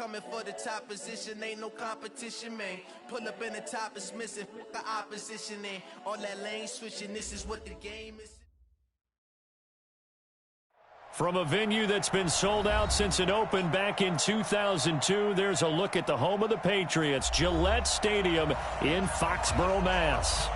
coming for the top position, ain't no competition, man. Pull up in the top is missing, the opposition ain't. All that lane switching, this is what the game is. From a venue that's been sold out since it opened back in 2002, there's a look at the home of the Patriots, Gillette Stadium in Foxborough, Mass.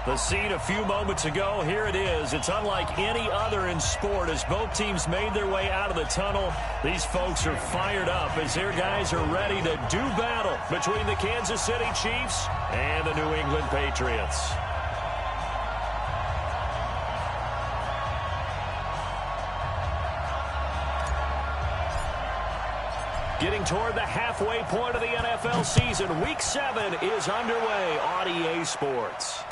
The scene a few moments ago, here it is. It's unlike any other in sport as both teams made their way out of the tunnel. These folks are fired up as their guys are ready to do battle between the Kansas City Chiefs and the New England Patriots. Getting toward the halfway point of the NFL season, Week 7 is underway on EA Sports.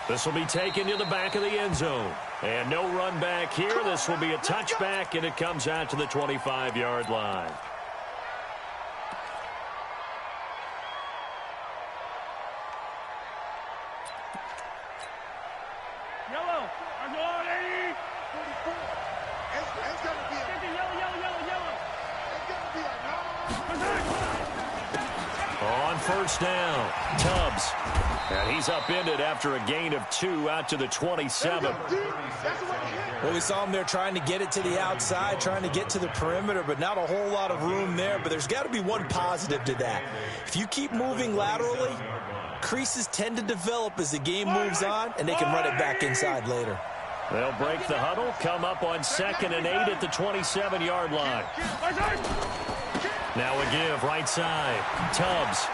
This will be taken to the back of the end zone. And no run back here. This will be a touchback, and it comes out to the 25-yard line. Yellow. I'm going 80. 44. It's going to be a yellow. It's going to be a on first down, Tubbs. And he's upended after a gain of 2 out to the 27. Well, we saw him there trying to get it to the outside, trying to get to the perimeter, but not a whole lot of room there. But there's got to be one positive to that. If you keep moving laterally, creases tend to develop as the game moves on, and they can run it back inside later. They'll break the huddle, come up on 2nd and 8 at the 27-yard line. Now a give right side. Tubbs.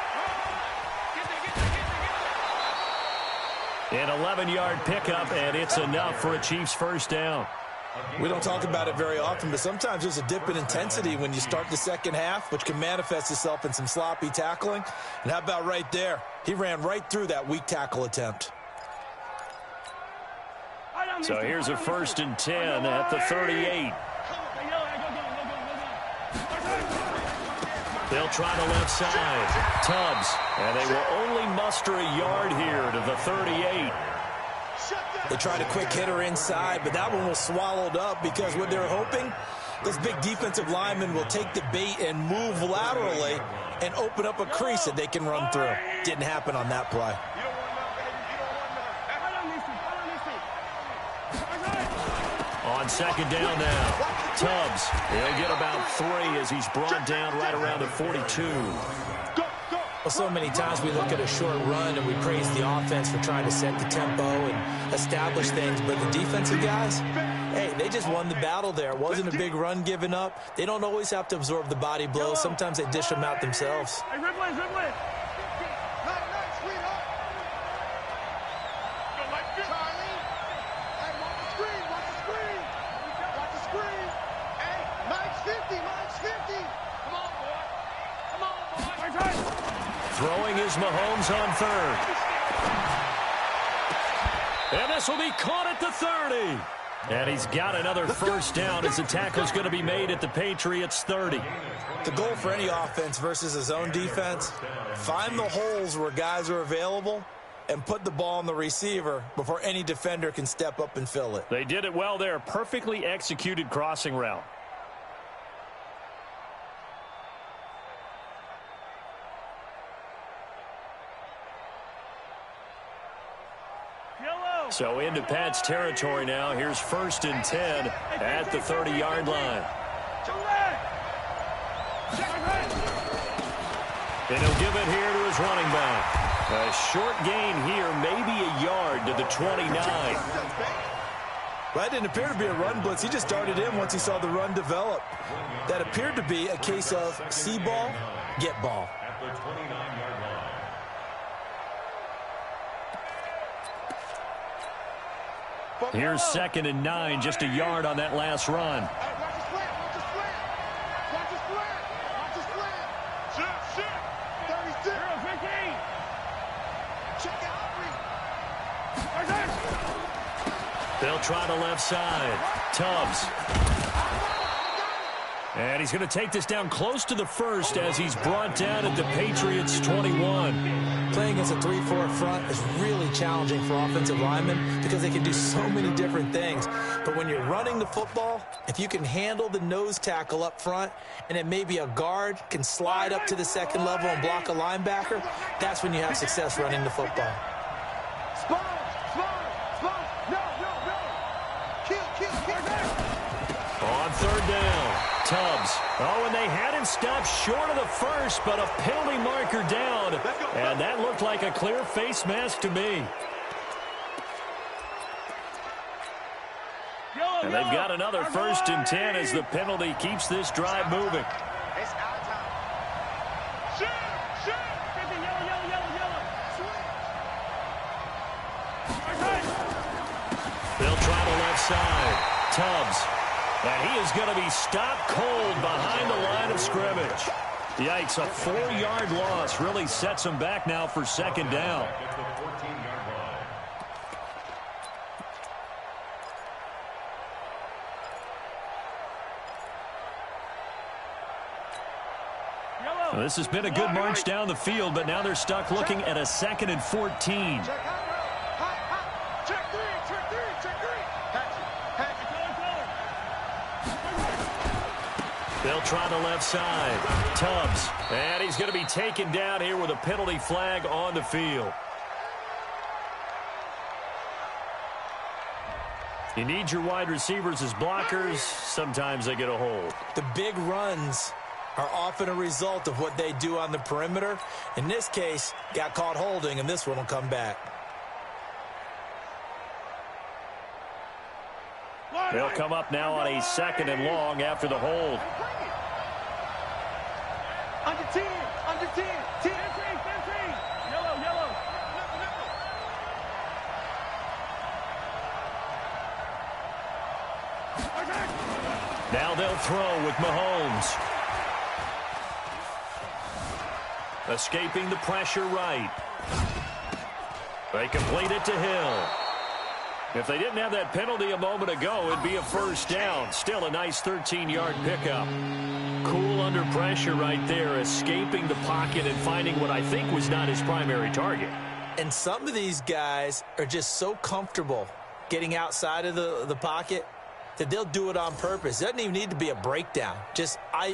An 11-yard pickup, and it's enough for a Chiefs first down. We don't talk about it very often, but sometimes there's a dip in intensity when you start the second half, which can manifest itself in some sloppy tackling. And how about right there? He ran right through that weak tackle attempt. So here's a 1st and 10 at the 38. They'll try the left side. Tubbs. And they will only muster a yard here to the 38. They tried a quick hitter inside, but that one was swallowed up because what they're hoping, those big defensive linemen will take the bait and move laterally and open up a crease that they can run through. Didn't happen on that play. On 2nd down now. Tubbs, he'll get about 3 as he's brought down right around the 42. Well, so many times we look at a short run and we praise the offense for trying to set the tempo and establish things, but the defensive guys, hey, they just won the battle there. It wasn't a big run given up. They don't always have to absorb the body blows. Sometimes they dish them out themselves. Hey, Ripley. Throwing is Mahomes on 3rd. And this will be caught at the 30. And he's got another first down as the tackle's going to be made at the Patriots' 30. The goal for any offense versus a zone defense, find the holes where guys are available and put the ball on the receiver before any defender can step up and fill it. They did it well there. Perfectly executed crossing route. So into Pat's territory now. Here's 1st and 10 at the 30-yard line. And he'll give it here to his running back. A short gain here, maybe a yard to the 29. That didn't appear to be a run blitz. He just darted in once he saw the run develop. That appeared to be a case of see ball, get ball. Here's 2nd and 9, just a yard on that last run. They'll try the left side. Tubbs. And he's going to take this down close to the first as he's brought down at the Patriots' 21. Playing against a 3-4 front is really challenging for offensive linemen because they can do so many different things. But when you're running the football, if you can handle the nose tackle up front and then maybe a guard can slide up to the second level and block a linebacker, that's when you have success running the football. On third down, Tubbs. Oh, and they had him stopped short of the first, but a penalty marker down. And that looked like a clear face mask to me. And they've got another 1st and 10 as the penalty keeps this drive moving. It's our time. Shoot! They'll try the left side. Tubbs. And he is going to be stopped cold behind the line of scrimmage. Yikes, a 4-yard loss really sets him back now for 2nd down. Well, this has been a good march down the field, but now they're stuck looking at a 2nd and 14. They'll try the left side. Tubbs. And he's going to be taken down here with a penalty flag on the field. You need your wide receivers as blockers. Sometimes they get a hold. The big runs are often a result of what they do on the perimeter. In this case, got caught holding, and this one will come back. They'll come up now on a 2nd and long after the hold. Under 10, 10. Yellow. Now they'll throw with Mahomes. Escaping the pressure right. They complete it to Hill. If they didn't have that penalty a moment ago, it'd be a 1st down. Still a nice 13-yard pickup. Cool under pressure right there, escaping the pocket and finding what I think was not his primary target. And some of these guys are just so comfortable getting outside of the pocket that they'll do it on purpose. It doesn't even need to be a breakdown.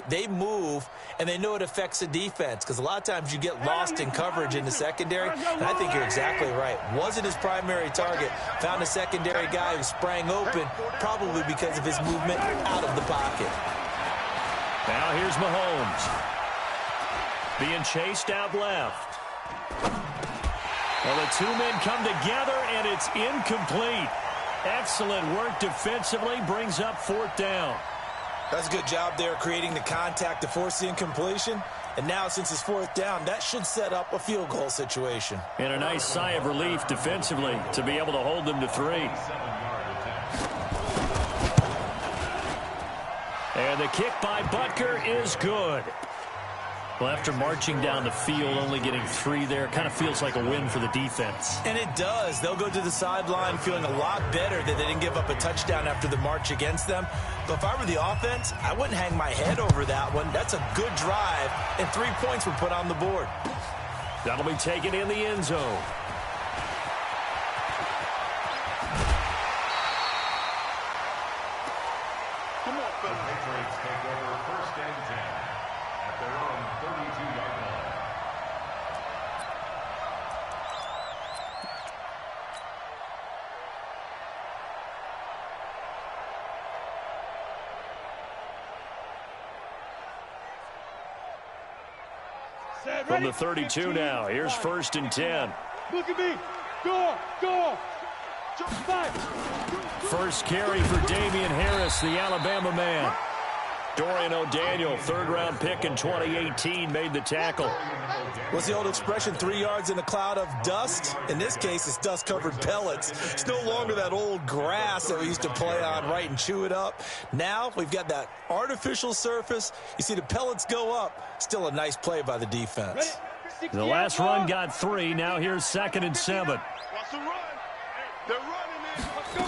They move, and they know it affects the defense, because a lot of times you get lost in coverage in the secondary, and I think you're exactly right. Wasn't his primary target. Found a secondary guy who sprang open, probably because of his movement out of the pocket. Now here's Mahomes. Being chased out left. Well, the 2 men come together, and it's incomplete. Excellent work defensively, brings up 4th down. That's a good job there creating the contact to force the incompletion. And now, since it's 4th down, that should set up a field goal situation. And a nice sigh of relief defensively to be able to hold them to 3. And the kick by Butker is good. Well, after marching down the field, only getting 3 there, kind of feels like a win for the defense. And it does. They'll go to the sideline feeling a lot better that they didn't give up a touchdown after the march against them. But if I were the offense, I wouldn't hang my head over that one. That's a good drive, and 3 points were put on the board. That'll be taken in the end zone. Come on, fellas. The Patriots take over 1st and 10 at their own 32-yard line. From the 32 now, here's 1st and 10. Look at me. Go. First carry for Damian Harris, the Alabama man. Dorian O'Daniel, 3rd-round pick in 2018, made the tackle. What's the old expression, 3 yards in a cloud of dust? In this case, it's dust-covered pellets. It's no longer that old grass that we used to play on, right, and chew it up. Now we've got that artificial surface. You see the pellets go up. Still a nice play by the defense. The last run got 3. Now here's 2nd and 7. Watch the run. They're running, man. Let's go.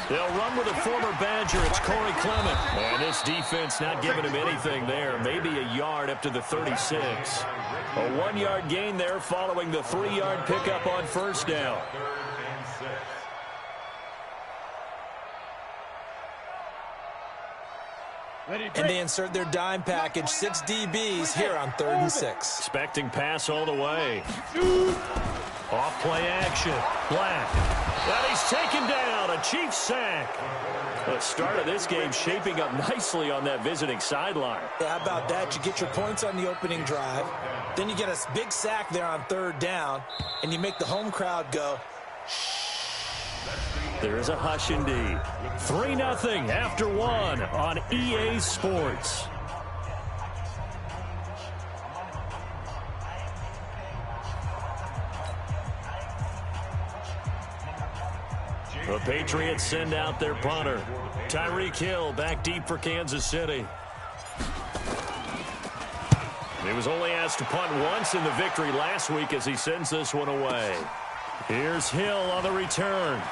They'll run with a former Badger. It's Corey Clement. And this defense not giving him anything there. Maybe a yard up to the 36. A 1-yard gain there following the 3-yard pickup on first down. And they insert their dime package, 6 DBs here on 3rd and 6. Expecting pass all the way. Off play action. Black. And he's taken down. A Chiefs sack. The start of this game shaping up nicely on that visiting sideline. Yeah, how about that? You get your points on the opening drive. Then you get a big sack there on 3rd down. And you make the home crowd go, shh. There's a hush indeed. 3-0 after 1 on EA Sports. The Patriots send out their punter. Tyreek Hill back deep for Kansas City. He was only asked to punt once in the victory last week as he sends this one away. Here's Hill on the return.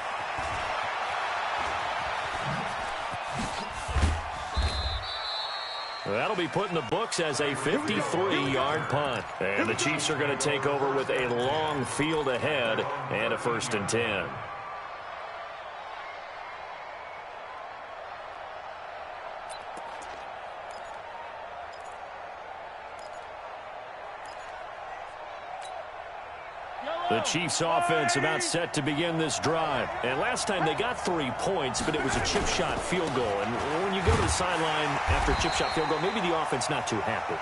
That'll be put in the books as a 53-yard punt. And the Chiefs are going to take over with a long field ahead and a 1st and 10. The Chiefs offense about set to begin this drive. And last time they got 3 points, but it was a chip shot field goal. And when you go to the sideline after a chip shot field goal, maybe the offense not too happy.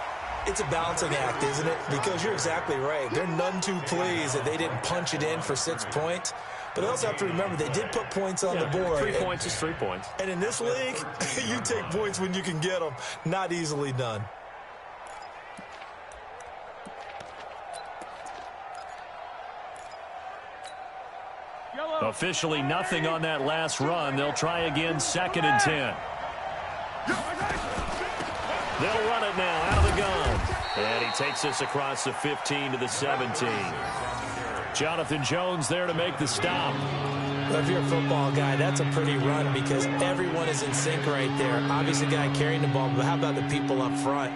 It's a balancing act, isn't it? Because you're exactly right. They're none too pleased that they didn't punch it in for 6 points. But they also have to remember they did put points on the board. 3 points is 3 points. And in this league, you take points when you can get them. Not easily done. Officially nothing on that last run. They'll try again, 2nd and 10. They'll run it now out of the gun. And he takes this across the 15 to the 17. Jonathan Jones there to make the stop. Well, if you're a football guy, that's a pretty run because everyone is in sync right there. Obviously, the guy carrying the ball, but how about the people up front?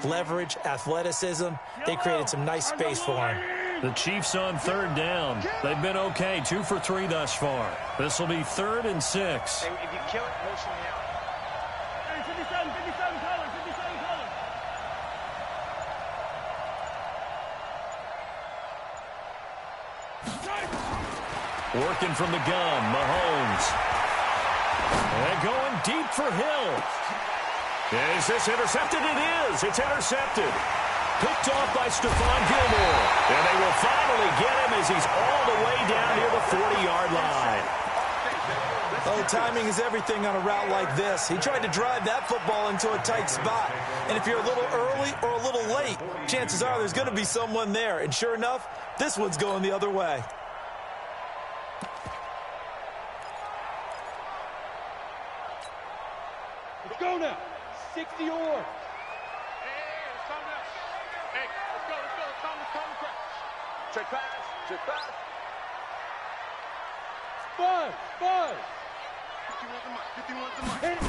Leverage, athleticism, they created some nice space for him. The Chiefs on 3rd down. They've been okay, 2 for 3 thus far. This will be 3rd and 6. If you kill it, motion me out. 57 colors, 57 colors. Working from the gun, Mahomes. And going deep for Hill. Is this intercepted? It is. It's intercepted. Picked off by Stephon Gilmore. And they will finally get him as he's all the way down near the 40-yard line. Oh, timing is everything on a route like this. He tried to drive that football into a tight spot. And if you're a little early or a little late, chances are there's going to be someone there. And sure enough, this one's going the other way. Let's go now. 60 or. Check pass. Check pass. Buzz. 51's the mic.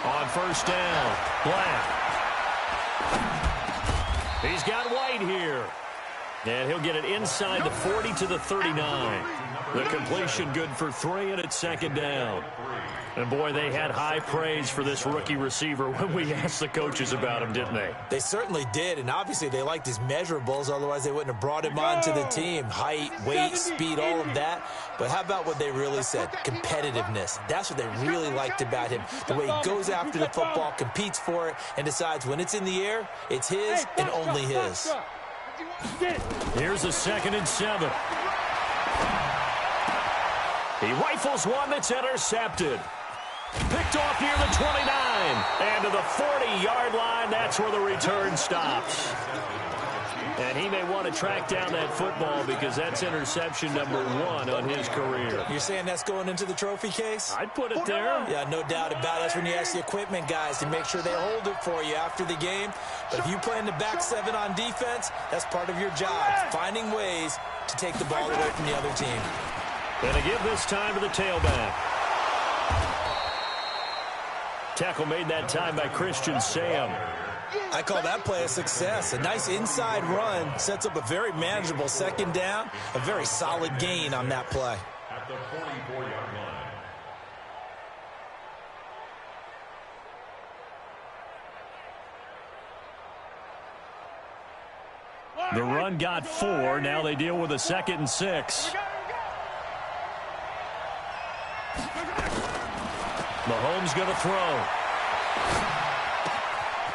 On 1st down, Black. He's got White here. And he'll get it inside the 40 to the 39. The completion good for 3, and it's 2nd down. And, boy, they had high praise for this rookie receiver when we asked the coaches about him, didn't they? They certainly did, and obviously they liked his measurables. Otherwise, they wouldn't have brought him onto the team. Height, weight, speed, all of that. But how about what they really said? Competitiveness. That's what they really liked about him. The way he goes after the football, competes for it, and decides when it's in the air, it's his and only his. Here's a 2nd and 7. He rifles one that's intercepted. Picked off near the 29. And to the 40-yard line, that's where the return stops. And he may want to track down that football because that's interception number 1 on his career. You're saying that's going into the trophy case? I'd put it there. Yeah, no doubt about it. That's when you ask the equipment guys to make sure they hold it for you after the game. But if you play in the back 7 on defense, that's part of your job, finding ways to take the ball away from the other team. And to give this time to the tailback. Tackle made that time by Christian Sam. I call that play a success. A nice inside run sets up a very manageable second down. A very solid gain on that play. At the 44-yard line. The run got 4. Now they deal with a 2nd and 6. Mahomes going to throw.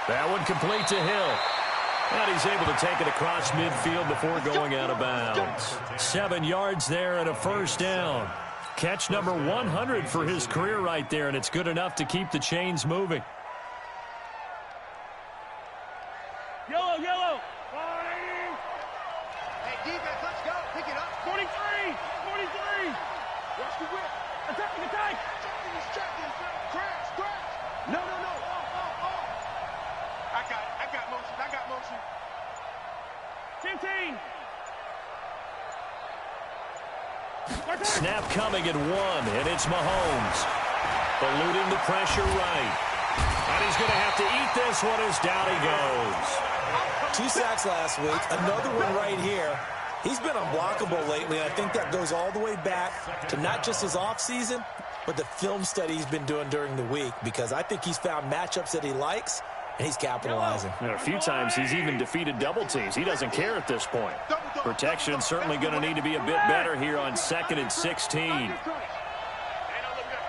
That one complete to Hill. And he's able to take it across midfield before going out of bounds. 7 yards there and a first down. Catch number 100 for his career right there, and it's good enough to keep the chains moving. Yellow, yellow. Hey, defense, let's go. Pick it up. 43. 43. Watch the whip. Attack, attack. Checking. Crash. No. I got motion. 15. Snap coming at 1, and it's Mahomes. Eluding the pressure right. And he's going to have to eat this one as down he goes. 2 sacks last week. Another one right here. He's been unblockable lately. I think that goes all the way back to not just his offseason, but the film study he's been doing during the week, because I think he's found matchups that he likes, and he's capitalizing. A few times he's even defeated double teams. He doesn't care at this point. Protection certainly going to need to be a bit better here on 2nd and 16. Hey, we got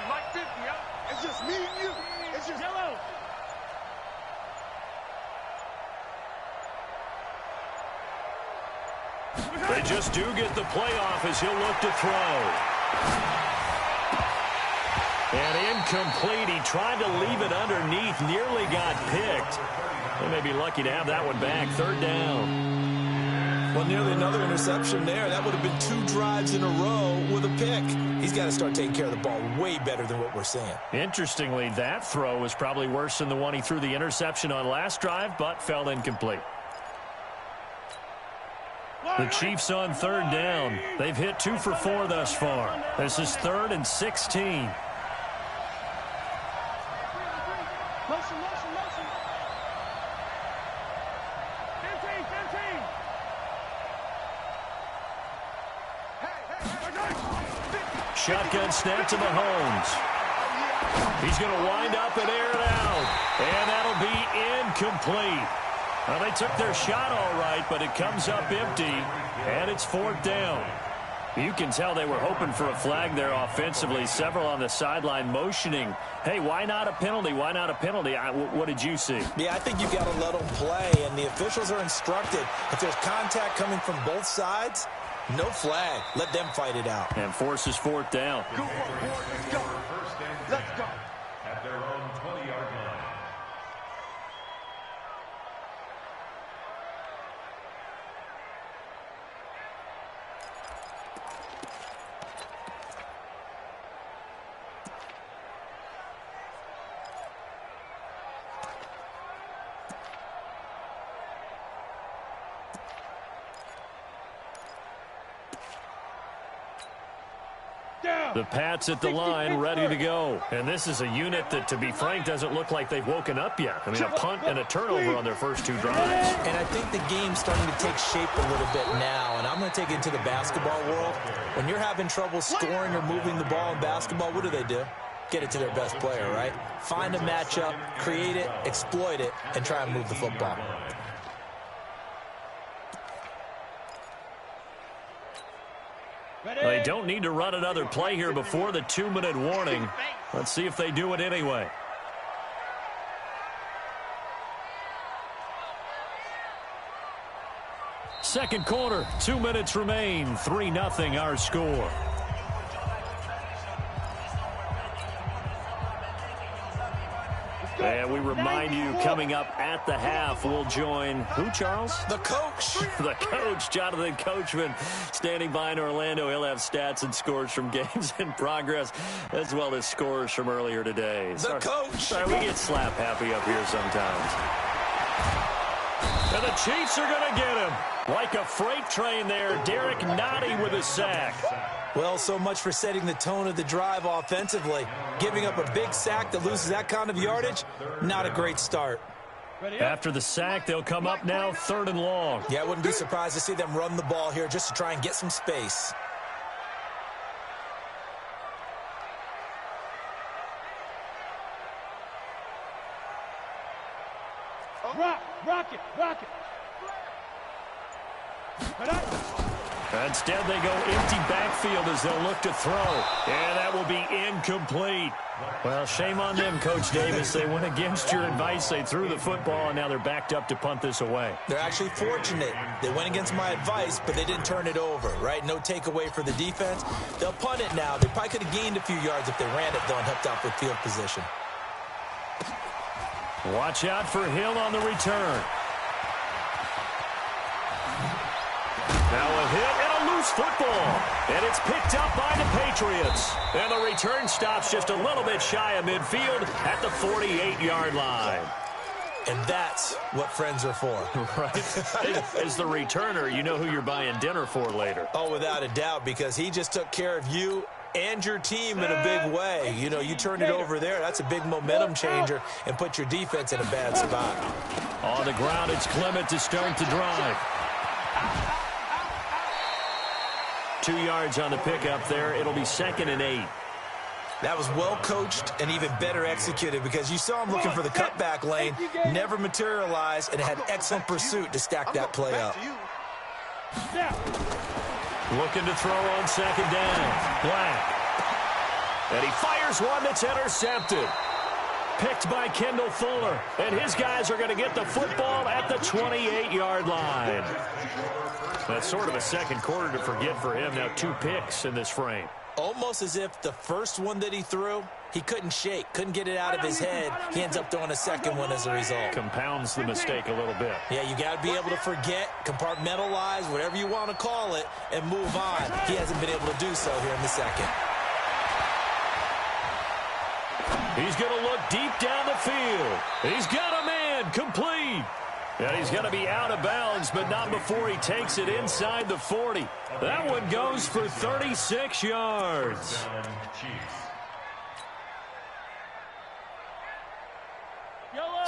Mike 50, yeah? It's just me and you. It's just yellow. They just do get the playoff as he'll look to throw. And incomplete. He tried to leave it underneath. Nearly got picked. They may be lucky to have that one back. 3rd down. Well, nearly another interception there. That would have been 2 drives in a row with a pick. He's got to start taking care of the ball way better than what we're seeing. Interestingly, that throw was probably worse than the one he threw the interception on last drive, but fell incomplete. The Chiefs on 3rd down. They've hit 2 for 4 thus far. This is 3rd and 16. Motion. 15. Shotgun snap to Mahomes. He's going to wind up and air it out. And that'll be incomplete. Well, they took their shot all right, but it comes up empty, and it's 4th down. You can tell they were hoping for a flag there offensively. Several on the sideline motioning, hey, why not a penalty? Why not a penalty? What did you see? Yeah, I think you got to let them play, and the officials are instructed. If there's contact coming from both sides, no flag. Let them fight it out. And forces 4th down. Good work, boys. Let's go. At their own 20-yard line. The Pats at the line, ready to go. And this is a unit that, to be frank, doesn't look like they've woken up yet. I mean, a punt and a turnover on their first 2 drives. And I think the game's starting to take shape a little bit now, and I'm going to take it to the basketball world. When you're having trouble scoring or moving the ball in basketball, what do? Get it to their best player, right? Find a matchup, create it, exploit it, and try and move the football. They don't need to run another play here before the 2-minute warning. Let's see if they do it anyway. Second quarter, 2 minutes remain. 3-0 our score. And we remind you, coming up at the half, we'll join who, Charles? The coach. The coach, Jonathan Coachman, standing by in Orlando. He'll have stats and scores from games in progress, as well as scores from earlier today. The coach. Sorry, we get slap happy up here sometimes. And the Chiefs are going to get him. Like a freight train there, Derek Nottie with a sack. Well, so much for setting the tone of the drive offensively. Giving up a big sack that loses that kind of yardage, not a great start. After the sack, they'll come up now 3rd and long. Yeah, I wouldn't be surprised to see them run the ball here just to try and get some space. Rock it. Instead, they go empty backfield as they'll look to throw. And that will be incomplete. Well, shame on them, Coach Davis. They went against your advice. They threw the football, and now they're backed up to punt this away. They're actually fortunate. They went against my advice, but they didn't turn it over, right? No takeaway for the defense. They'll punt it now. They probably could have gained a few yards if they ran it, though, and helped out with field position. Watch out for Hill on the return. Now a hit and a loose football. And it's picked up by the Patriots. And the return stops just a little bit shy of midfield at the 48-yard line. And that's what friends are for. Right. As the returner, you know who you're buying dinner for later. Oh, without a doubt, because he just took care of you and your team in a big way. You know, you turn it over there, that's a big momentum changer and put your defense in a bad spot. On the ground, it's Clement to start the drive. 2 yards on the pickup there. It'll be 2nd and 8. That was well coached and even better executed because you saw him looking for the cutback lane, never materialized, and had excellent pursuit to stack that play up. Looking to throw on 2nd down. Black. And he fires one that's intercepted. Picked by Kendall Fuller. And his guys are going to get the football at the 28-yard line. That's sort of a second quarter to forget for him. Now 2 picks in this frame. Almost as if the first one that he threw, he couldn't shake, couldn't get it out of his head. He ends up throwing a second one as a result. Compounds the mistake a little bit. Yeah, you got to be able to forget, compartmentalize, whatever you want to call it, and move on. He hasn't been able to do so here in the second. He's going to look deep down the field. He's got a man, complete. And he's going to be out of bounds, but not before he takes it inside the 40. That one goes for 36 yards.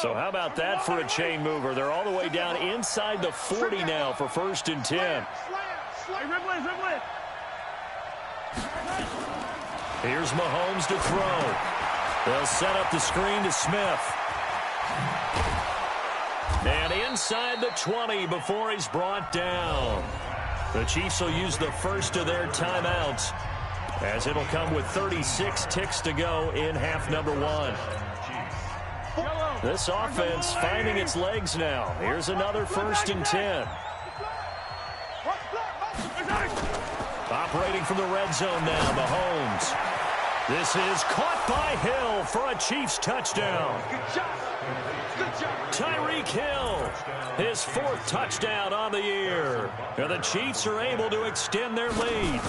So how about that for a chain mover? They're all the way down inside the 40 now for 1st and 10. Here's Mahomes to throw. They'll set up the screen to Smith. And inside the 20 before he's brought down. The Chiefs will use the first of their timeouts as it'll come with 36 ticks to go in half number 1. This offense finding its legs now. Here's another 1st and 10. Operating from the red zone now, Mahomes. This is caught by Hill for a Chiefs touchdown. Tyreek Hill, his 4th touchdown on the year. And the Chiefs are able to extend their lead.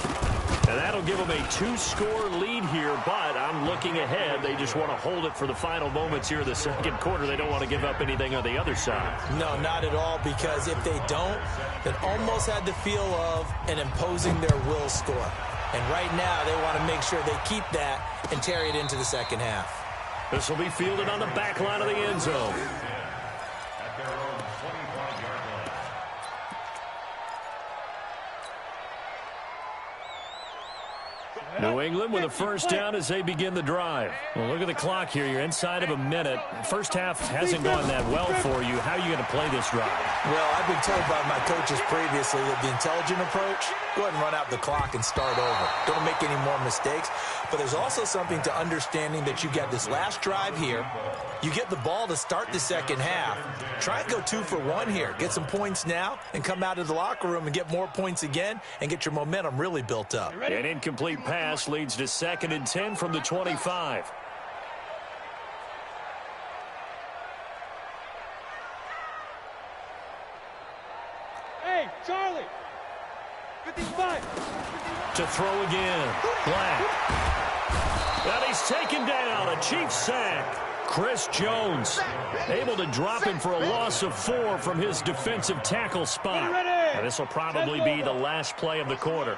And that'll give them a 2-score lead here, but I'm looking ahead. They just want to hold it for the final moments here of the second quarter. They don't want to give up anything on the other side. No, not at all, because if they don't, then almost had the feel of an imposing their will score. And right now, they want to make sure they keep that and carry it into the second half. This will be fielded on the back line of the end zone. At their own 25-yard line. New England with a first down as they begin the drive. Well, look at the clock here. You're inside of a minute. First half hasn't gone that well for you. How are you going to play this drive? Well, I've been told by my coaches previously that the intelligent approach, go ahead and run out the clock and start over. Don't make any more mistakes. But there's also something to understanding that you got this last drive here. You get the ball to start the second half. Try and go 2 for 1 here. Get some points now and come out of the locker room and get more points again and get your momentum really built up. An incomplete pass leads to 2nd and 10 from the 25. Hey, Charlie. 55. To throw again. Black. And he's taken down. A Chiefs sack. Chris Jones able to drop him for a loss of 4 from his defensive tackle spot. And this will probably be the last play of the quarter.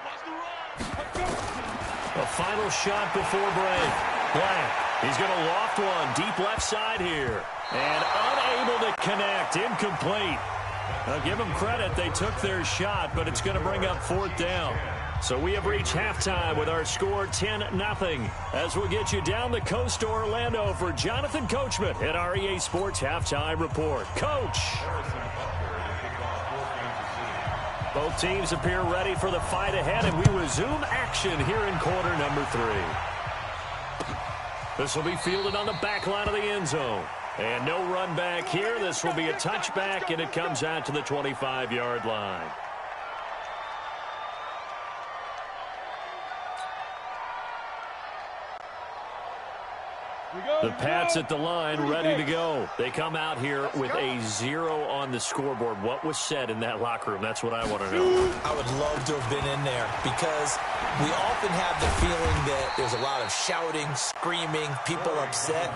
A final shot before break. Black. He's going to loft one deep left side here. And unable to connect. Incomplete. Now give them credit. They took their shot, but it's going to bring up 4th down. So we have reached halftime with our score 10-0. As we'll get you down the coast to Orlando for Jonathan Coachman at our EA Sports Halftime Report. Coach. Both teams appear ready for the fight ahead, and we resume action here in quarter number 3. This will be fielded on the back line of the end zone. And no run back here. This will be a touchback, and it comes out to the 25-yard line. The Pats at the line, ready to go. They come out here with a 0 on the scoreboard. What was said in that locker room? That's what I want to know. I would love to have been in there because we often have the feeling that there's a lot of shouting, screaming, people upset.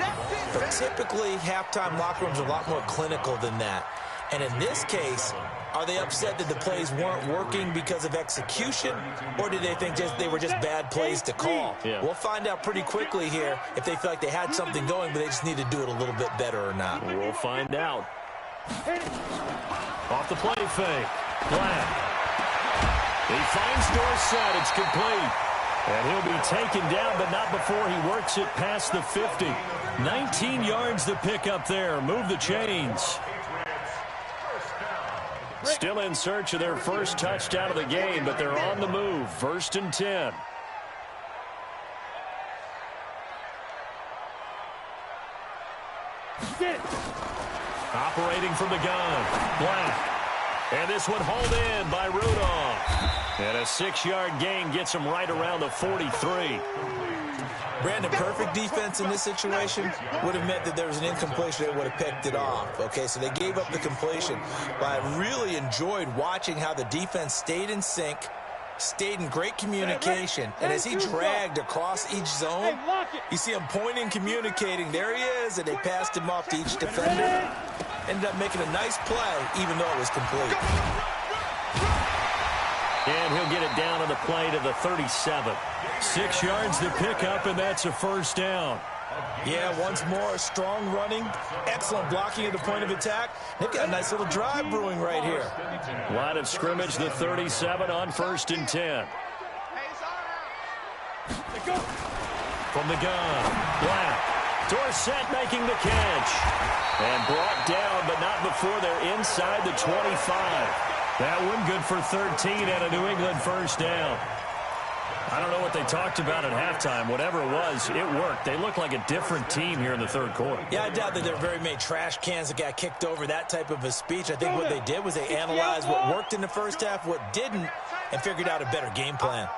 But typically, halftime locker rooms are a lot more clinical than that. And in this case, are they upset that the plays weren't working because of execution, or did they think they were just bad plays to call? Yeah. We'll find out pretty quickly here if they feel like they had something going, but they just need to do it a little bit better or not. We'll find out. Off the play fake. Black. He finds Dorsett. It's complete. And he'll be taken down, but not before he works it past the 50. 19 yards to pick up there. Move the chains. Still in search of their first touchdown of the game, but they're on the move. 1st and 10. Operating from the gun. Black. And this one hauled in by Rudolph. And a 6-yard gain gets him right around the 43. Brandon, perfect defense in this situation would have meant that there was an incompletion that would have picked it off. Okay, so they gave up the completion. But I really enjoyed watching how the defense stayed in sync, stayed in great communication. And as he dragged across each zone, you see him pointing, communicating. There he is, and they passed him off to each defender. Ended up making a nice play, even though it was complete. And he'll get it down on the play to the 37. 6 yards to pick up, and that's a 1st down. Yeah, once more, strong running, excellent blocking at the point of attack. They've got a nice little drive brewing right here. Line of scrimmage, the 37 on 1st and 10. From the gun, Black. Dorsett making the catch. And brought down, but not before they're inside the 25. That one good for 13 and a New England 1st down. I don't know what they talked about at halftime. Whatever it was, it worked. They look like a different team here in the 3rd quarter. Yeah, I doubt that there are very many trash cans that got kicked over, that type of a speech. I think what they did was they analyzed what worked in the first half, what didn't, and figured out a better game plan.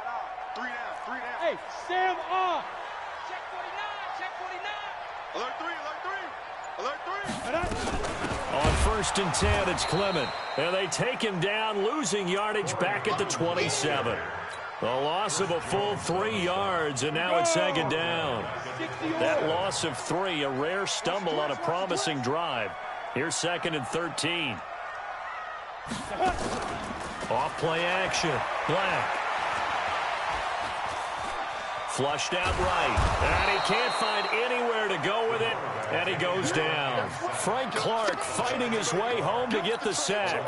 3 down, 3 down. Hey, Sam off. Check 49, check 49. Alert 3, alert 3, alert 3. On 1st and 10, it's Clement. And they take him down, losing yardage back at the 27. The loss of a full 3 yards, and now it's 2nd down. That loss of 3, a rare stumble on a promising drive. Here's 2nd and 13. Off play action. Black. Flushed out right. And he can't find anywhere to go with it. And he goes down. Frank Clark fighting his way home to get the sack.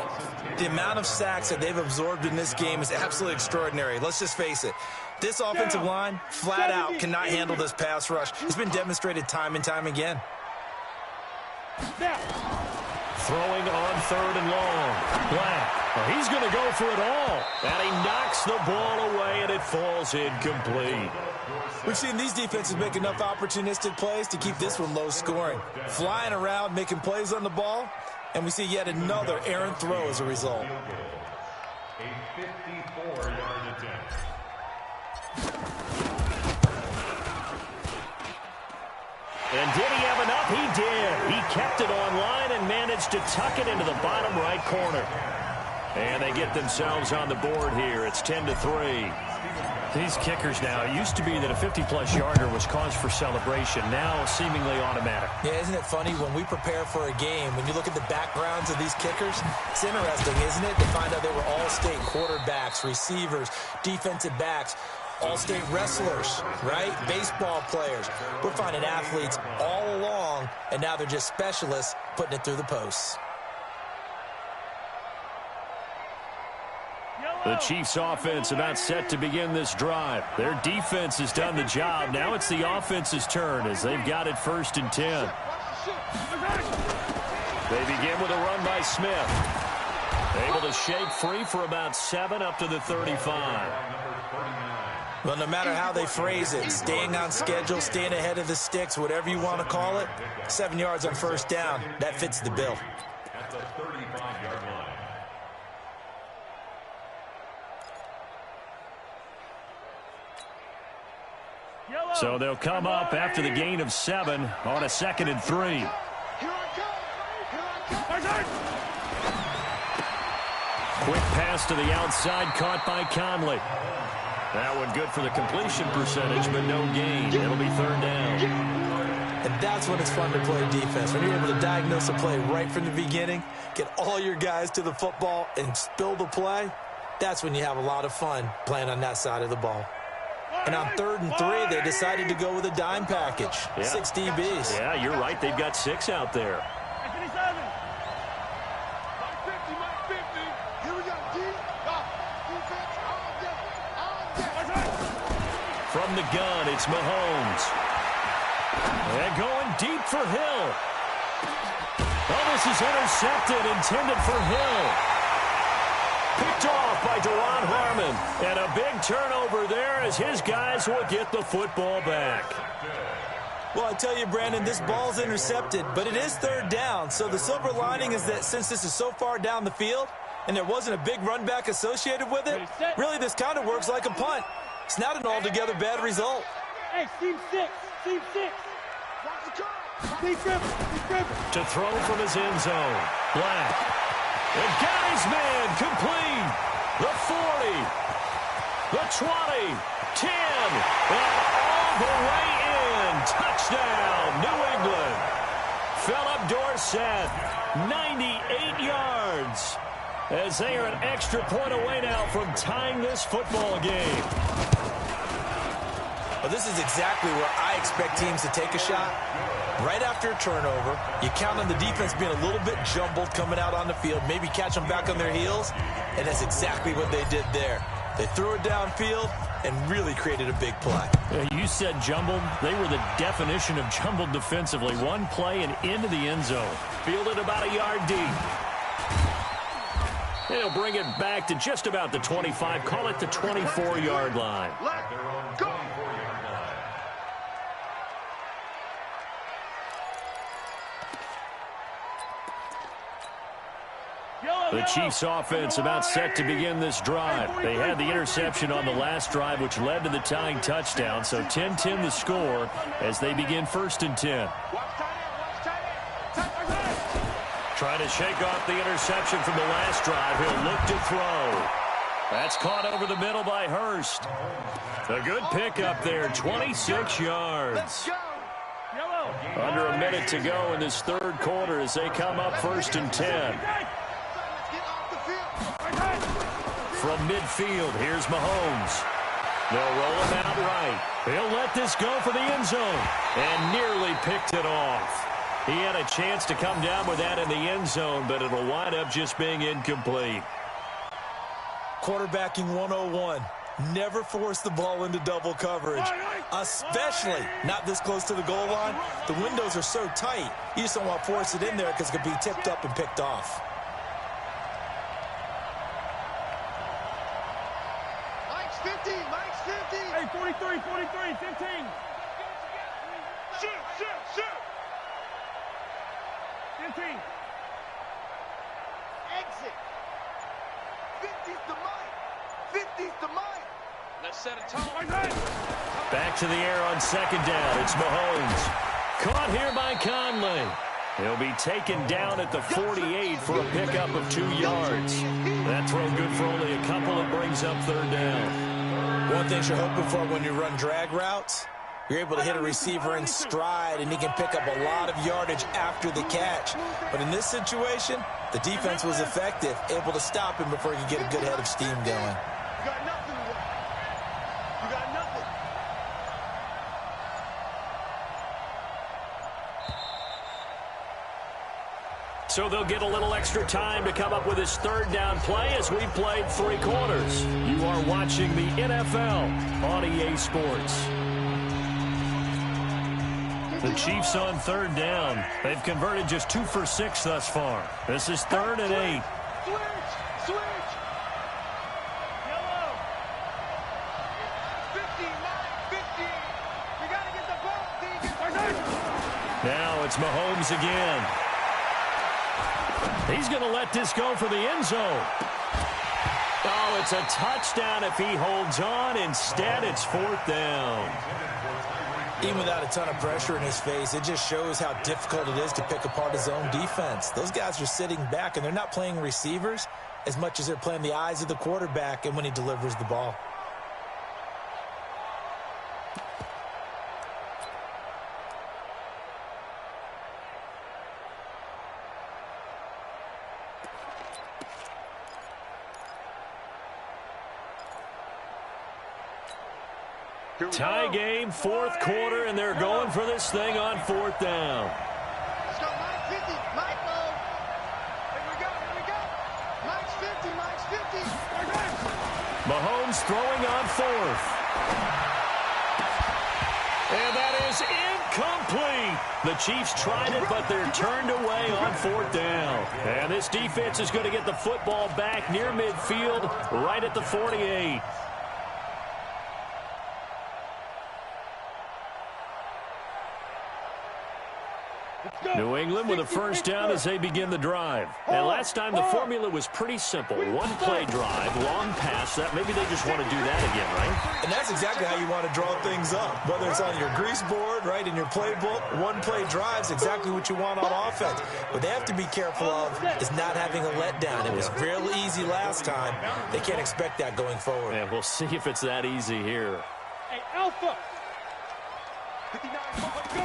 The amount of sacks that they've absorbed in this game is absolutely extraordinary. Let's just face it. This offensive line, flat out, cannot handle this pass rush. It's been demonstrated time and time again. Throwing on 3rd and long. Black. Well, he's going to go for it all. And he knocks the ball away, and it falls incomplete. We've seen these defenses make enough opportunistic plays to keep this one low scoring. Flying around, making plays on the ball, and we see yet another errant throw as a result. A 54-yard attempt. And did he have enough? He did. He kept it on line and managed to tuck it into the bottom right corner. And they get themselves on the board here. It's 10-3. These kickers now, it used to be that a 50-plus yarder was cause for celebration. Now, seemingly automatic. Yeah, isn't it funny when we prepare for a game, when you look at the backgrounds of these kickers, it's interesting, isn't it, to find out they were all-state quarterbacks, receivers, defensive backs, all-state wrestlers, right? Baseball players. We're finding athletes all along, and now they're just specialists putting it through the posts. The Chiefs offense about set to begin this drive. Their defense has done the job. Now it's the offense's turn as they've got it 1st and 10. They begin with a run by Smith. Able to shake free for about 7 up to the 35. Well, no matter how they phrase it, staying on schedule, staying ahead of the sticks, whatever you want to call it, 7 yards on 1st down, that fits the bill. At the 35-yard line. So they'll come up after the gain of 7 on a 2nd and 3. Quick pass to the outside, caught by Conley. That one good for the completion percentage, but no gain. It'll be 3rd down. And that's when it's fun to play defense. When you're able to diagnose a play right from the beginning, get all your guys to the football and spill the play, that's when you have a lot of fun playing on that side of the ball. And on 3rd and 3, they decided to go with a dime package. Yeah. 6 DBs. Yeah, you're right. They've got 6 out there. From the gun, it's Mahomes. And going deep for Hill. Oh, this is intercepted, intended for Hill. Picked off by Deron Harmon. And a big turnover there as his guys will get the football back. Well, I tell you, Brandon, this ball's intercepted, but it is 3rd down. So the silver lining is that since this is so far down the field and there wasn't a big run back associated with it, really this kind of works like a punt. It's not an altogether bad result. Hey, team 6. Team 6. To throw from his end zone. Black. And got his man complete. The 40. The 20. 10. And all the way in. Touchdown, New England. Philip Dorsett, 98 yards. As they are an extra point away now from tying this football game. Well, this is exactly where I expect teams to take a shot. Right after a turnover, you count on the defense being a little bit jumbled coming out on the field, maybe catch them back on their heels, and that's exactly what they did there. They threw it downfield and really created a big play. You said jumbled. They were the definition of jumbled defensively. One play and into the end zone. Fielded about a yard deep. They'll bring it back to just about the 25. Call it the 24-yard line. Let's go. The Chiefs offense about set to begin this drive. They had the interception on the last drive, which led to the tying touchdown. So 10-10 the score as they begin 1st and 10. Trying to shake off the interception from the last drive. He'll look to throw. That's caught over the middle by Hurst. A good pickup there, 26 yards. Under a minute to go in this 3rd quarter as they come up 1st and 10. From midfield, here's Mahomes. They'll roll him out right. He'll let this go for the end zone. And nearly picked it off. He had a chance to come down with that in the end zone, but it'll wind up just being incomplete. Quarterbacking 101. Never force the ball into double coverage, especially not this close to the goal line. The windows are so tight, you just don't want to force it in there because it could be tipped up and picked off. Mike's 50. Mike's 50. Hey, 43, 15. Shoot. 15. Exit. 50's the Mike. 50's the Mike. Let's set a tone. Back to the air on 2nd down. It's Mahomes. Caught here by Conley. He'll be taken down at the 48 for a pickup of 2 yards. That throw good for only a couple. It brings up 3rd down. One thing you're hoping for when you run drag routes, you're able to hit a receiver in stride, and he can pick up a lot of yardage after the catch. But in this situation, the defense was effective, able to stop him before he could get a good head of steam going. You got nothing. You got nothing. So they'll get a little extra time to come up with his third down play as we played 3 quarters. You are watching the NFL on EA Sports. The Chiefs on 3rd down. They've converted just 2 for 6 thus far. This is 3rd and 8. Switch. Yellow. 50. You got to get the ball. Now it's Mahomes again. He's going to let this go for the end zone. Oh, it's a touchdown if he holds on. Instead, it's 4th down. Even without a ton of pressure in his face, it just shows how difficult it is to pick apart his own defense. Those guys are sitting back, and they're not playing receivers as much as they're playing the eyes of the quarterback and when he delivers the ball. Tie game, 4th quarter, and they're going for this thing on 4th down. Let's go, Mike 50. Mike, here we go. Mike's 50. Mahomes throwing on 4th. And that is incomplete. The Chiefs tried it, but they're turned away on 4th down. And this defense is going to get the football back near midfield, right at the 48. New England with a first down as they begin the drive. And last time the formula was pretty simple. 1-play drive, long pass. Maybe they just want to do that again, right? And that's exactly how you want to draw things up. Whether it's on your grease board, right, in your playbook, 1-play drive's exactly what you want on offense. What they have to be careful of is not having a letdown. It was real easy last time. They can't expect that going forward. And we'll see if it's that easy here. Hey, Alpha. 59, go.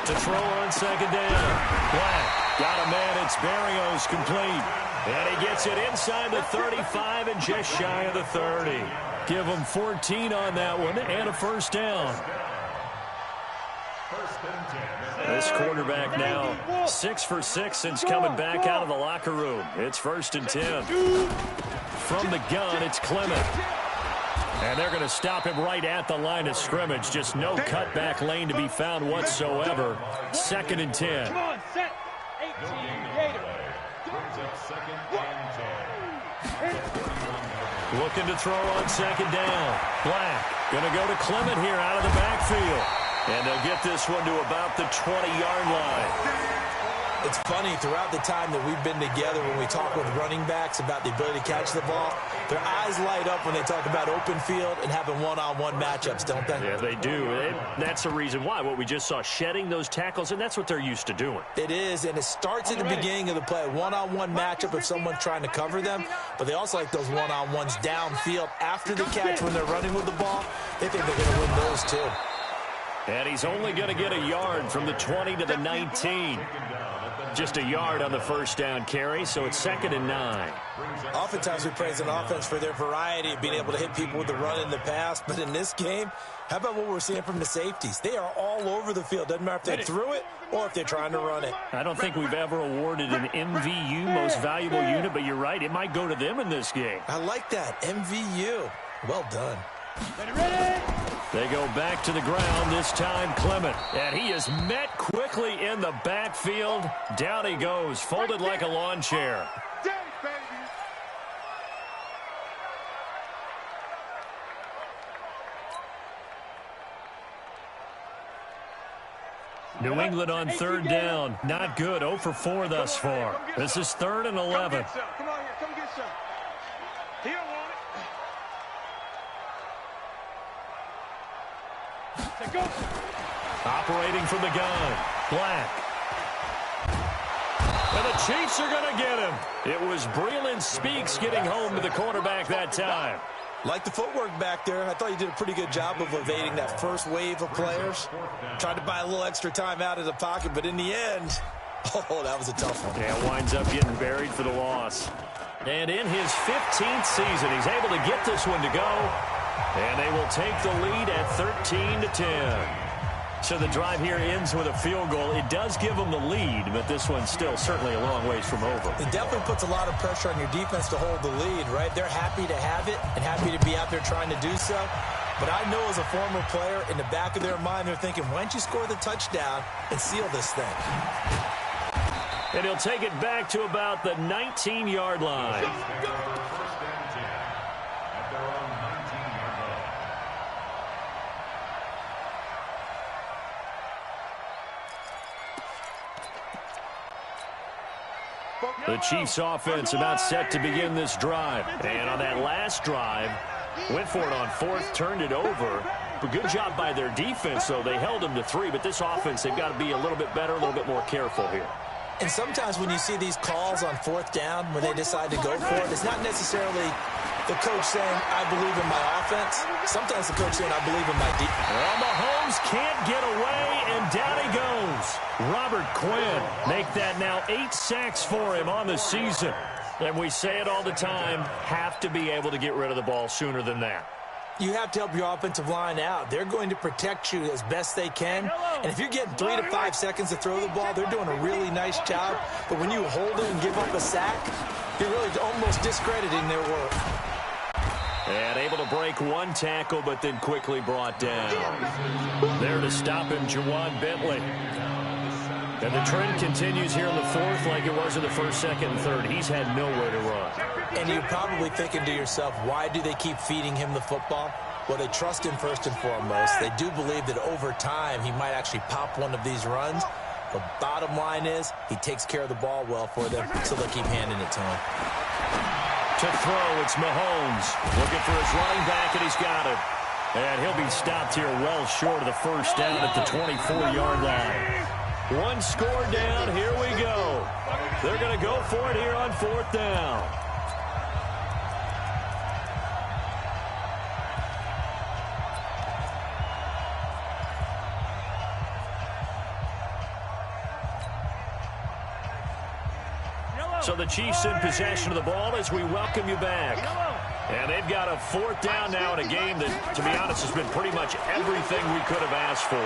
To throw on 2nd down. Black got a man. It's Berrios complete. And he gets it inside the 35 and just shy of the 30. Give him 14 on that one and a first down. This quarterback now 6 for 6 since coming back out of the locker room. It's 1st and 10. From the gun, it's Clement. And they're going to stop him right at the line of scrimmage. Just no cutback lane to be found whatsoever. 2nd and 10. Come on, set. 18, Gator. Looking to throw on 2nd down. Black going to go to Clement here out of the backfield. And they'll get this one to about the 20-yard line. It's funny, throughout the time that we've been together, when we talk with running backs about the ability to catch the ball, their eyes light up when they talk about open field and having one-on-one matchups, don't they? Yeah, they do. That's the reason why. What we just saw, shedding those tackles, and that's what they're used to doing. It is, and it starts at the beginning of the play. One-on-one matchup if someone's trying to cover them, but they also like those one-on-ones downfield after the catch when they're running with the ball. They think they're going to win those, too. And he's only going to get a yard from the 20 to the 19. Just a yard on the first down carry, so it's 2nd and 9. Oftentimes we praise an offense for their variety of being able to hit people with the run in the pass, but in this game, how about what we're seeing from the safeties? They are all over the field. Doesn't matter if they threw it or if they're trying to run it. I don't think we've ever awarded an MVU, most valuable unit, but you're right, it might go to them in this game. I like that, MVU. Well done. Ready? They go back to the ground, this time Clement. And he is met quickly in the backfield. Down he goes, folded like a lawn chair. New England on 3rd down. Not good, 0 for 4 thus far. This is 3rd and 11. Come on here, come get some. He don't want it. Go. Operating from the gun. Black. And the Chiefs are going to get him. It was Breeland Speaks getting home to the quarterback that time. Like the footwork back there. I thought you did a pretty good job of evading that first wave of players. Tried to buy a little extra time out of the pocket, but in the end, oh, that was a tough one. Yeah, winds up getting buried for the loss. And in his 15th season, he's able to get this one to go. And they will take the lead at 13-10. So the drive here ends with a field goal. It does give them the lead, but this one's still certainly a long ways from over. It definitely puts a lot of pressure on your defense to hold the lead, right? They're happy to have it and happy to be out there trying to do so. But I know as a former player, in the back of their mind, they're thinking, why don't you score the touchdown and seal this thing? And he'll take it back to about the 19-yard line. The Chiefs offense about set to begin this drive. And on that last drive, went for it on fourth, turned it over. But good job by their defense, though. They held them to 3. But this offense, they've got to be a little bit better, a little bit more careful here. And sometimes when you see these calls on fourth down, when they decide to go for it, it's not necessarily the coach saying, I believe in my offense. Sometimes the coach saying, I believe in my defense. Well, Mahomes can't get away, and down he goes. Robert Quinn make that now 8 sacks for him on the season. And we say it all the time, have to be able to get rid of the ball sooner than that. You have to help your offensive line out. They're going to protect you as best they can. And if you're getting 3 to 5 seconds to throw the ball, they're doing a really nice job. But when you hold it and give up a sack, you're really almost discrediting their work. And able to break one tackle, but then quickly brought down. There to stop him, Juwan Bentley. And the trend continues here in the fourth like it was in the first, second, and third. He's had nowhere to run. And you're probably thinking to yourself, why do they keep feeding him the football? Well, they trust him first and foremost. They do believe that over time he might actually pop one of these runs. The bottom line is he takes care of the ball well for them, so they'll keep handing it to him. To throw, it's Mahomes. Looking for his running back, and he's got it. And he'll be stopped here well short of the first down at the 24-yard line. One score down, here we go. They're going to go for it here on fourth down. So the Chiefs in possession of the ball as we welcome you back. And they've got a fourth down now in a game that, to be honest, has been pretty much everything we could have asked for.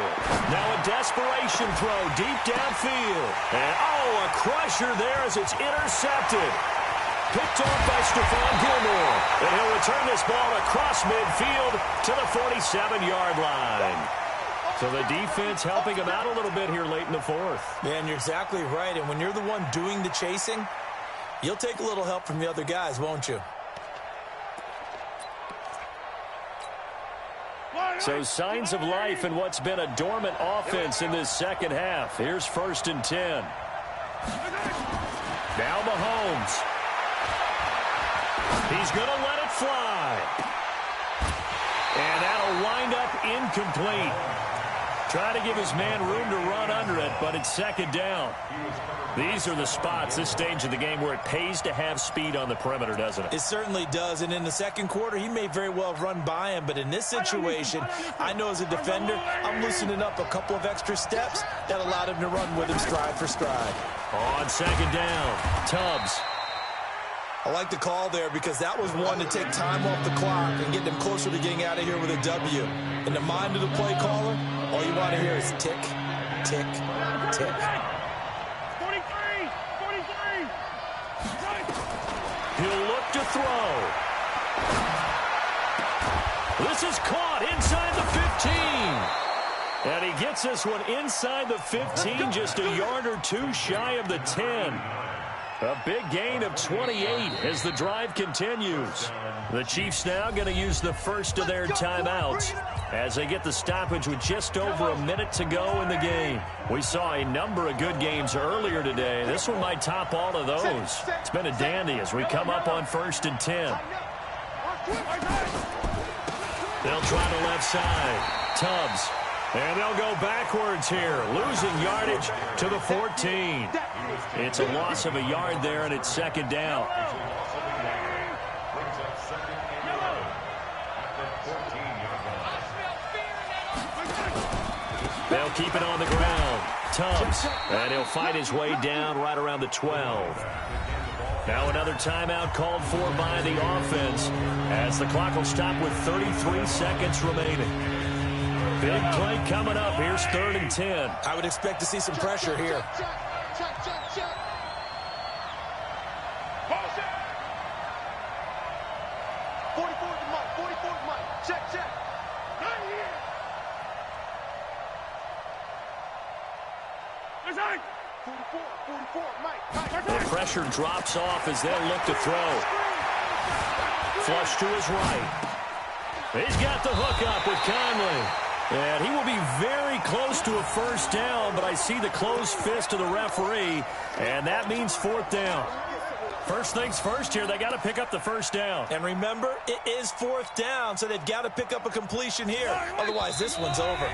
Now a desperation throw deep downfield. And, a crusher there as it's intercepted. Picked off by Stephon Gilmore. And he'll return this ball across midfield to the 47-yard line. So the defense helping him out a little bit here late in the fourth. Yeah, and you're exactly right. And when you're the one doing the chasing, you'll take a little help from the other guys, won't you? So signs of life in what's been a dormant offense in this second half. Here's 1st and 10. Now Mahomes. He's going to let it fly. And that'll wind up incomplete. Try to give his man room to run under it, but it's second down. These are the spots, this stage of the game, where it pays to have speed on the perimeter, doesn't it? It certainly does, and in the second quarter, he may very well have run by him, but in this situation, I know as a defender, I'm loosening up a couple of extra steps that allowed him to run with him stride for stride. On second down, Tubbs. I like the call there because that was one to take time off the clock and get them closer to getting out of here with a W. In the mind of the play caller, all you want to hear is tick, tick, tick. 43! 43! He'll look to throw. This is caught inside the 15. And he gets this one inside the 15, just a yard or two shy of the 10. A big gain of 28 as the drive continues. The Chiefs now going to use the first of their timeouts as they get the stoppage with just over a minute to go in the game. We saw a number of good games earlier today. This one might top all of those. It's been a dandy as we come up on 1st and 10. They'll try the left side. Tubbs. And they'll go backwards here, losing yardage to the 14. It's a loss of a yard there, and it's second down. They'll keep it on the ground. Tubbs, and he'll fight his way down right around the 12. Now another timeout called for by the offense as the clock will stop with 33 seconds remaining. Big play coming up. Here's 3rd and 10. I would expect to see some pressure here. Check. 44 to Mike. 44 to Mike. Check. Right here. It's on. 44, Mike. The pressure drops off as they'll look to throw. Flush to his right. He's got the hook up with Conley. And he will be very close to a first down, but I see the closed fist of the referee, and that means 4th down. First things first here, they got to pick up the first down. And remember, it is 4th down, so they've got to pick up a completion here. Otherwise, this one's over.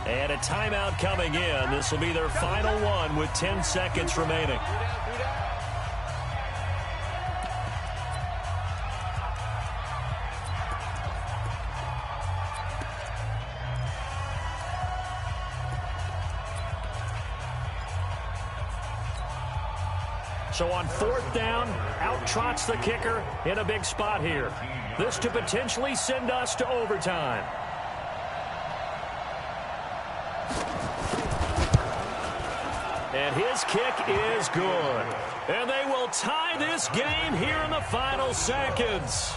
And a timeout coming in. This will be their final one with 10 seconds remaining. So on 4th down, out trots the kicker in a big spot here. This to potentially send us to overtime. And his kick is good. And they will tie this game here in the final seconds.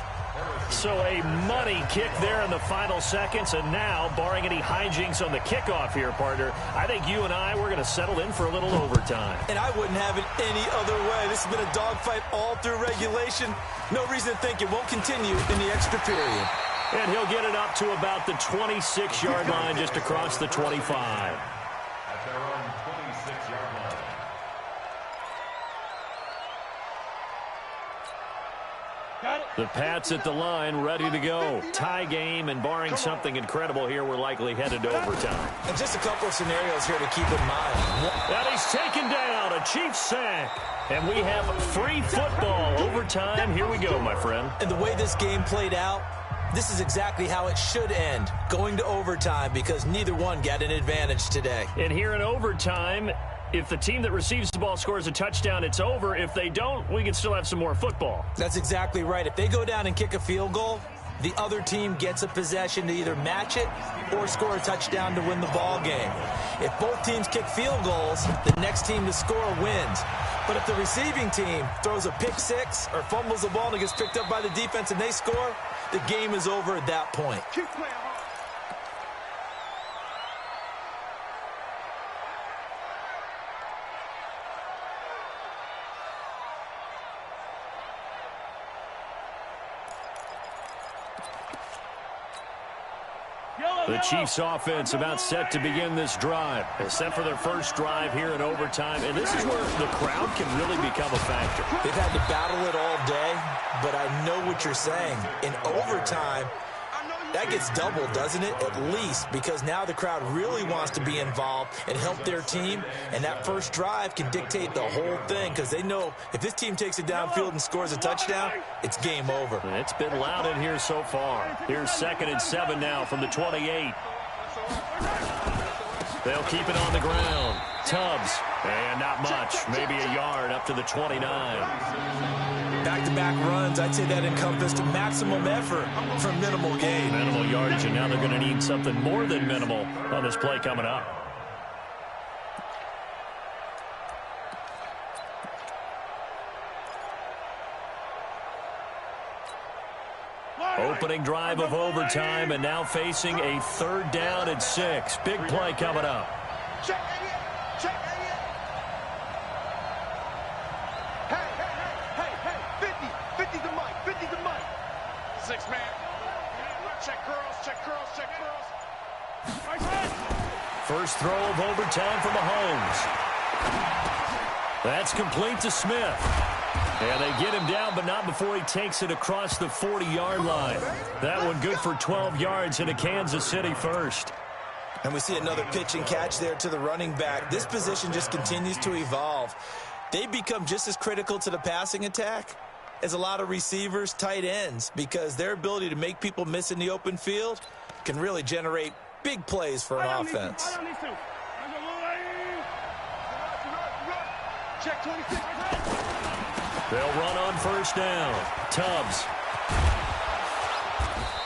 So a money kick there in the final seconds. And now, barring any hijinks on the kickoff here, partner, I think you and I, we're going to settle in for a little overtime. And I wouldn't have it any other way. This has been a dogfight all through regulation. No reason to think it won't continue in the extra period. And he'll get it up to about the 26-yard line, just across the 25. At their own 26-yard line. The Pats at the line, ready to go. Tie game, and barring something incredible here, we're likely headed to overtime. And just a couple of scenarios here to keep in mind. And he's taken down, a Chiefs sack. And we have free football. Overtime, here we go, my friend. And the way this game played out, this is exactly how it should end, going to overtime, because neither one got an advantage today. And here in overtime, if the team that receives the ball scores a touchdown, it's over. If they don't, we can still have some more football. That's exactly right. If they go down and kick a field goal, the other team gets a possession to either match it or score a touchdown to win the ball game. If both teams kick field goals, the next team to score wins. But if the receiving team throws a pick six or fumbles the ball and it gets picked up by the defense and they score, the game is over at that point. Keep playing hard. The Chiefs offense about set to begin this drive, except for their first drive here in overtime. And this is where the crowd can really become a factor. They've had to battle it all day, but I know what you're saying. In overtime, that gets doubled, doesn't it? At least, because now the crowd really wants to be involved and help their team. And that first drive can dictate the whole thing, because they know if this team takes it downfield and scores a touchdown, it's game over. It's been loud in here so far. Here's 2nd and 7 now from the 28. They'll keep it on the ground. Tubbs, and not much, maybe a yard up to the 29. Back-to-back runs, I'd say that encompassed maximum effort for minimal gain. Minimal yardage, and now they're going to need something more than minimal on this play coming up. Opening drive of overtime, and now facing a 3rd down and 6. Big play coming up. Check Elliott. Check Elliott. Hey. 50 to Mike. 50 to Mike. 6 man. Check curls. Right hand. First throw of overtime for Mahomes. That's complete to Smith. And they get him down, but not before he takes it across the 40-yard line. That one good for 12 yards into Kansas City first. And we see another pitch and catch there to the running back. This position just continues to evolve. They become just as critical to the passing attack as a lot of receivers, tight ends, because their ability to make people miss in the open field can really generate Big plays for an offense. Check 26. They'll run on first down. Tubbs.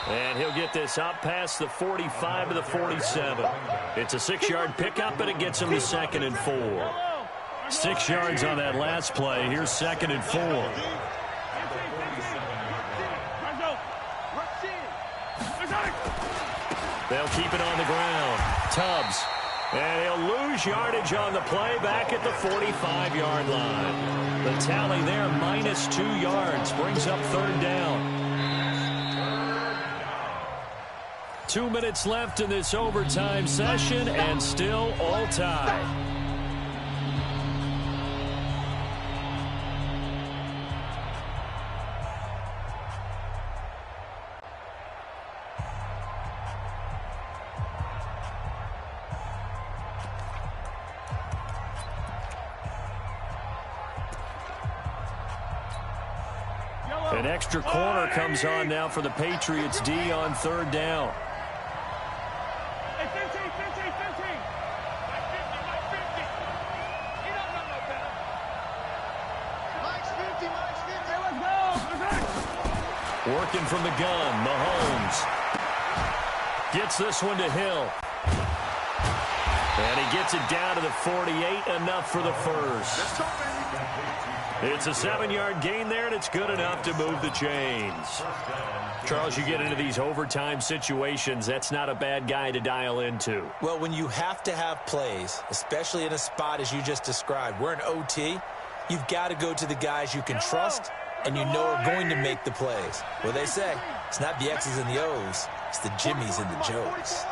And he'll get this out past the 45 to the 47. It's a 6-yard pickup, and it gets him to 2nd and 4. 6 yards on that last play. Here's 2nd and 4. They'll keep it on the ground. Tubbs. And he'll lose yardage on the play back at the 45-yard line. The tally there, -2 yards, brings up 3rd down. 2 minutes left in this overtime session, and still all tied. An extra corner comes on now for the Patriots D on 3rd down. Hey, 15. Mike 50. He don't know no better. Mike's 50. Let's go. Working from the gun, Mahomes. Gets this one to Hill. And he gets it down to the 48, enough for the first. Let's go, baby. It's a 7-yard gain there, and it's good enough to move the chains. Charles, you get into these overtime situations, that's not a bad guy to dial into. Well, when you have to have plays, especially in a spot as you just described, we're in OT, you've got to go to the guys you can trust and you know are going to make the plays. Well, they say, it's not the X's and the O's, it's the Jimmies and the Joes.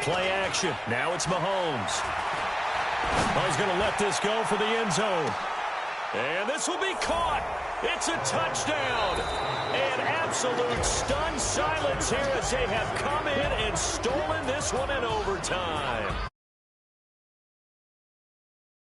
Play action. Now it's Mahomes. He's going to let this go for the end zone. And this will be caught. It's a touchdown. An absolute stunned silence here as they have come in and stolen this one in overtime.